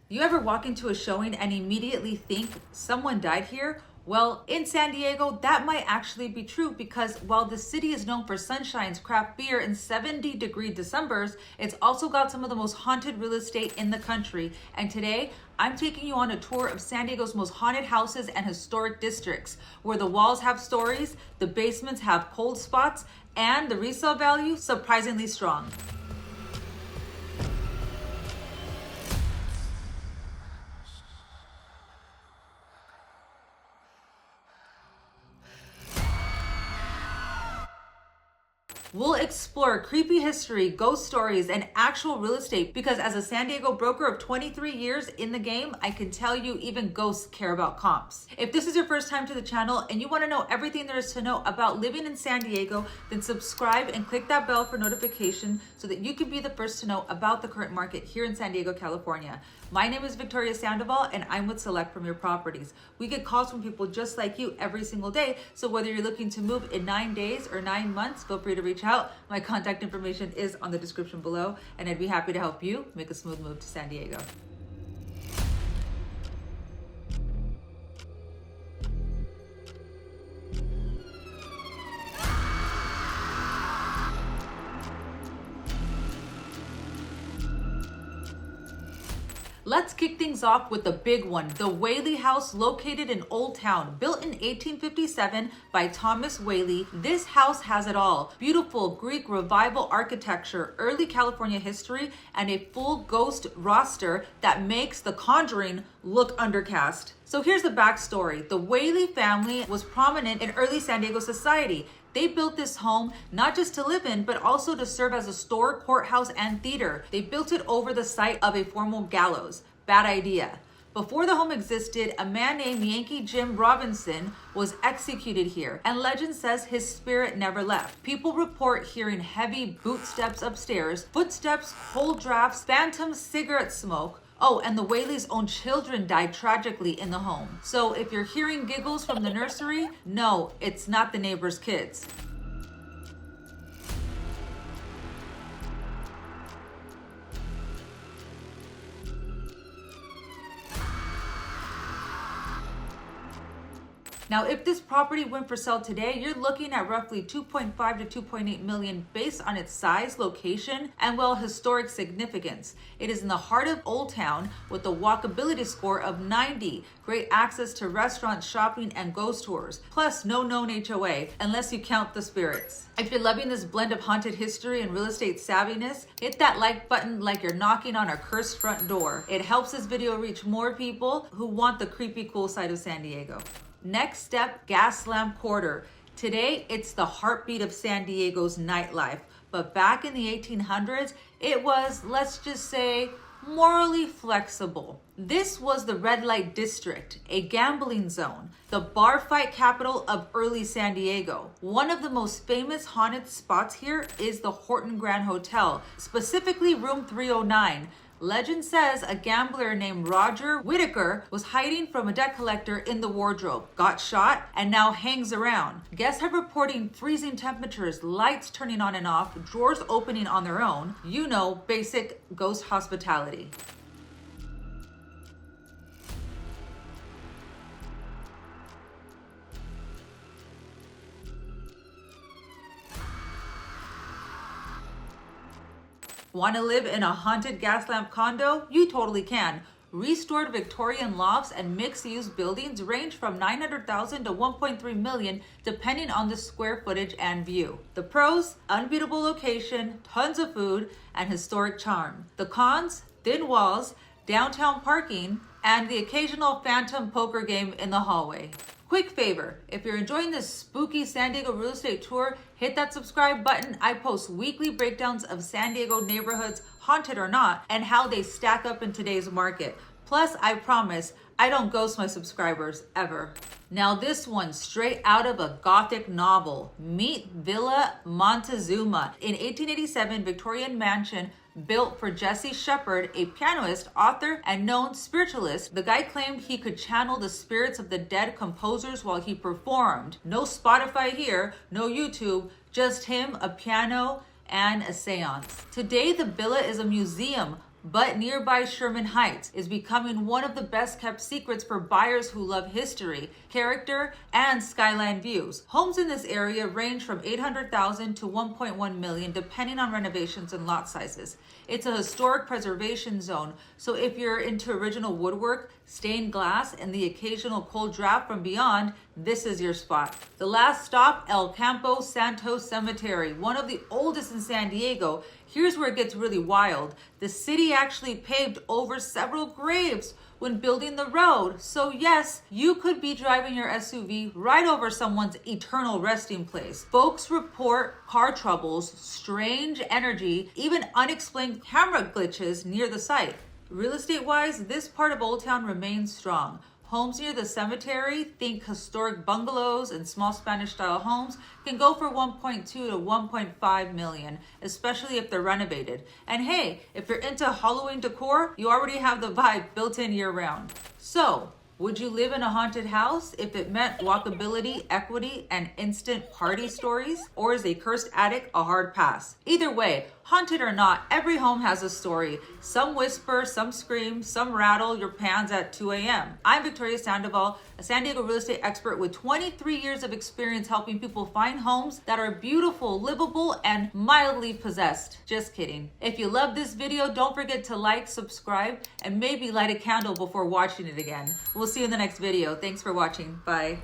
You ever walk into a showing and immediately think someone died here? Well, in San Diego, that might actually be true because while the city is known for sunshines, craft beer, and 70-degree Decembers, it's also got some of the most haunted real estate in the country. And today, I'm taking you on a tour of San Diego's most haunted houses and historic districts, where the walls have stories, the basements have cold spots, and the resale value surprisingly strong. We'll explore creepy history, ghost stories, and actual real estate because as a San Diego broker of 23 years in the game, I can tell you even ghosts care about comps. If this is your first time to the channel and you want to know everything there is to know about living in San Diego, then subscribe and click that bell for notification so that you can be the first to know about the current market here in San Diego, California. My name is Victoria Sandoval and I'm with Select Premier Properties. We get calls from people just like you every single day. So whether you're looking to move in 9 days or 9 months, feel free to reach out. My contact information is on the description below and I'd be happy to help you make a smooth move to San Diego. Let's kick things off with the big one, the Whaley House located in Old Town. Built in 1857 by Thomas Whaley, this house has it all. Beautiful Greek Revival architecture, early California history, and a full ghost roster that makes The Conjuring look undercast. So here's the backstory. The Whaley family was prominent in early San Diego society. They built this home not just to live in, but also to serve as a store, courthouse, and theater. They built it over the site of a formal gallows. Bad idea. Before the home existed, a man named Yankee Jim Robinson was executed here, and legend says his spirit never left. People report hearing heavy boot steps upstairs, footsteps, cold drafts, phantom cigarette smoke. Oh, and the Whaley's own children died tragically in the home. So if you're hearing giggles from the nursery, no, it's not the neighbor's kids. Now, if this property went for sale today, you're looking at roughly 2.5 to 2.8 million based on its size, location, and well, historic significance. It is in the heart of Old Town with a walkability score of 90, great access to restaurants, shopping, and ghost tours, plus no known HOA, unless you count the spirits. If you're loving this blend of haunted history and real estate savviness, hit that like button like you're knocking on a cursed front door. It helps this video reach more people who want the creepy cool side of San Diego. Next step, Gaslamp Quarter. Today, it's the heartbeat of San Diego's nightlife. But back in the 1800s, it was, let's just say, morally flexible. This was the red light district, a gambling zone, the bar fight capital of early San Diego. One of the most famous haunted spots here is the Horton Grand Hotel, specifically room 309. Legend says a gambler named Roger Whitaker was hiding from a debt collector in the wardrobe, got shot, and now hangs around. Guests have reporting freezing temperatures, lights turning on and off, drawers opening on their own. You know, basic ghost hospitality. Want to live in a haunted Gaslamp condo? You totally can. Restored Victorian lofts and mixed-use buildings range from $900,000 to $1.3 million depending on the square footage and view. The pros: unbeatable location, tons of food, and historic charm. The cons: thin walls, downtown parking, and the occasional phantom poker game in the hallway. Quick favor, if you're enjoying this spooky San Diego real estate tour, hit that subscribe button. I post weekly breakdowns of San Diego neighborhoods, haunted or not, and how they stack up in today's market. Plus, I promise, I don't ghost my subscribers, ever. Now this one, straight out of a Gothic novel. Meet Villa Montezuma. In 1887, Victorian mansion built for Jesse Shepherd, a pianist, author, and known spiritualist. The guy claimed he could channel the spirits of the dead composers while he performed. No Spotify here, no YouTube, just him, a piano, and a seance. Today, the villa is a museum, but nearby Sherman Heights is becoming one of the best kept secrets for buyers who love history, character, and skyline views. Homes in this area range from $800,000 to $1.1 million depending on renovations and lot sizes. It's a historic preservation zone, so if you're into original woodwork, stained glass, and the occasional cold draft from beyond, this is your spot. The last stop, El Campo Santo Cemetery, one of the oldest in San Diego. Here's where it gets really wild. The city actually paved over several graves when building the road. So yes, you could be driving your SUV right over someone's eternal resting place. Folks report car troubles, strange energy, even unexplained camera glitches near the site. Real estate wise, this part of Old Town remains strong. Homes near the cemetery, think historic bungalows and small Spanish style homes, can go for 1.2 to 1.5 million, especially if they're renovated. And hey, if you're into Halloween decor, you already have the vibe built in year round. So, would you live in a haunted house if it meant walkability, equity, and instant party stories? Or is a cursed attic a hard pass? Either way, haunted or not, every home has a story. Some whisper, some scream, some rattle your pans at 2 a.m. I'm Victoria Sandoval, a San Diego real estate expert with 23 years of experience helping people find homes that are beautiful, livable, and mildly possessed. Just kidding. If you love this video, don't forget to like, subscribe, and maybe light a candle before watching it again. We'll see you in the next video. Thanks for watching. Bye.